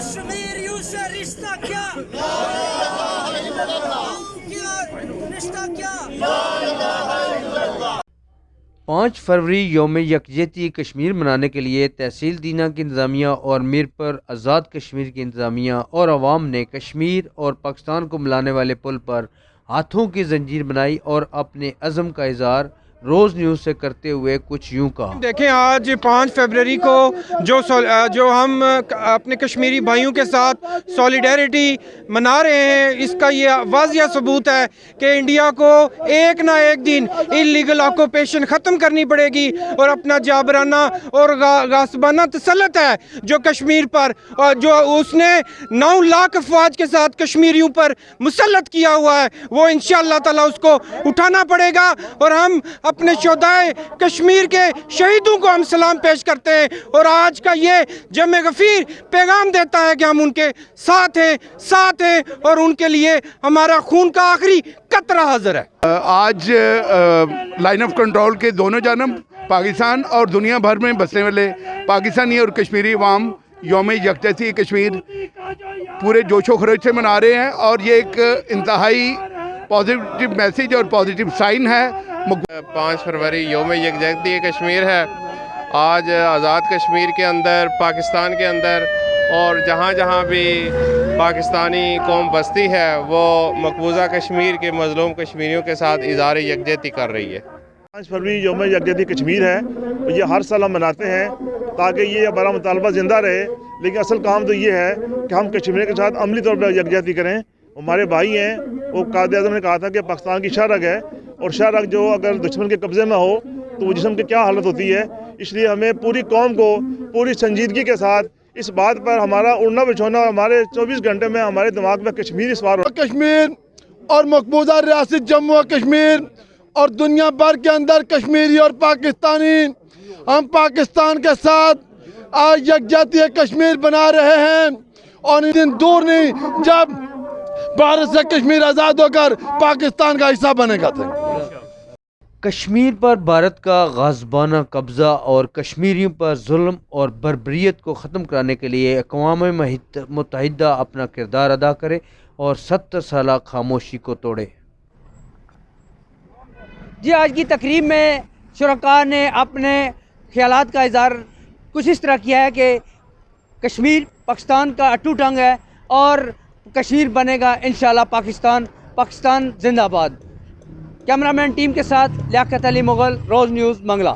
Kashmir you से रिश्ता क्या रिश्ता क्या 5 फरवरी यौम यकजहती कश्मीर मनाने के लिए तहसील दीना की इंतज़ामिया और मीर पर आज़ाद कश्मीर की इंतज़ामिया और अवाम ने कश्मीर और पाकिस्तान को मिलाने वाले पुल पर हाथों की जंजीर बनाई और अपने अज़म का इज़हार रोज़ न्यूज़ से करते हुए कुछ यूँ कहा। देखें, आज 5 फरवरी को जो हम अपने कश्मीरी भाइयों के साथ सॉलिडेरिटी मना रहे हैं, इसका ये वाज़िया सबूत है कि इंडिया को एक ना एक दिन इलीगल ऑक्यूपेशन ख़त्म करनी पड़ेगी और अपना जाबराना और गासबाना तसल्लुत है जो कश्मीर पर, और जो उसने 9 लाख अफवाज के साथ कश्मीरियों पर मुसल्लत किया हुआ है, वो इंशाअल्लाह ताला उसको उठाना पड़ेगा। और हम अपने शोहदाए कश्मीर के शहीदों को हम सलाम पेश करते हैं और आज का ये जमे गफीर पैगाम देता है कि हम उनके साथ हैं और उनके लिए हमारा खून का आखिरी कतरा हाजिर है। आज लाइन ऑफ कंट्रोल के दोनों जानब पाकिस्तान और दुनिया भर में बसने वाले पाकिस्तानी और कश्मीरी अवाम यौम यकजहती कश्मीर पूरे जोशो खरोश से मना रहे हैं और ये एक इंतहाई पॉजिटिव मैसेज और पॉजिटिव साइन है। 5 फरवरी यौम यकजहती कश्मीर है। आज आज़ाद कश्मीर के अंदर, पाकिस्तान के अंदर और जहाँ जहाँ भी पाकिस्तानी कौम बसती है वो मकबूजा कश्मीर के मज़लूम कश्मीरियों के साथ इज़हार यकजहती कर रही है। 5 फरवरी यौम यकजहती कश्मीर है और ये हर साल हम मनाते हैं ताकि ये हमारा मुतालबा ज़िंदा रहे। लेकिन असल काम तो ये है कि हम कश्मीर के साथ अमली तौर पर यकजहती करें। हमारे भाई हैं, वो कायद-ए-आज़म ने कहा था कि पाकिस्तान की शहरग है और शहरग जो अगर दुश्मन के कब्ज़े में हो तो वो जिस्म की क्या हालत होती है। इसलिए हमें पूरी कौम को पूरी संजीदगी के साथ इस बात पर हमारा उड़ना बिछोना और हमारे 24 घंटे में हमारे दिमाग में कश्मीर सवार हो। कश्मीर और मकबूजा रियासत जम्मू और कश्मीर और दुनिया भर के अंदर कश्मीरी और पाकिस्तानी हम पाकिस्तान के साथ आज यकजहती कश्मीर बना रहे हैं और दिन दूर नहीं जब भारत से कश्मीर आज़ाद होकर पाकिस्तान का हिस्सा बनेगा। कश्मीर पर भारत का गाज़बाना कब्ज़ा और कश्मीरियों पर जुल्म और बर्बरियत को ख़त्म कराने के लिए अक़वाम मुत्तहिदा अपना किरदार अदा करे और 70 साल खामोशी को तोड़े। जी, आज की तकरीब में शुरका ने अपने ख्यालात का इज़हार कुछ इस तरह किया है कि कश्मीर पाकिस्तान का अटूट अंग है और कश्मीर बनेगा इंशाअल्लाह पाकिस्तान जिंदाबाद। कैमरामैन टीम के साथ लियाकत अली मुगल, रोज़ न्यूज़, मंगला।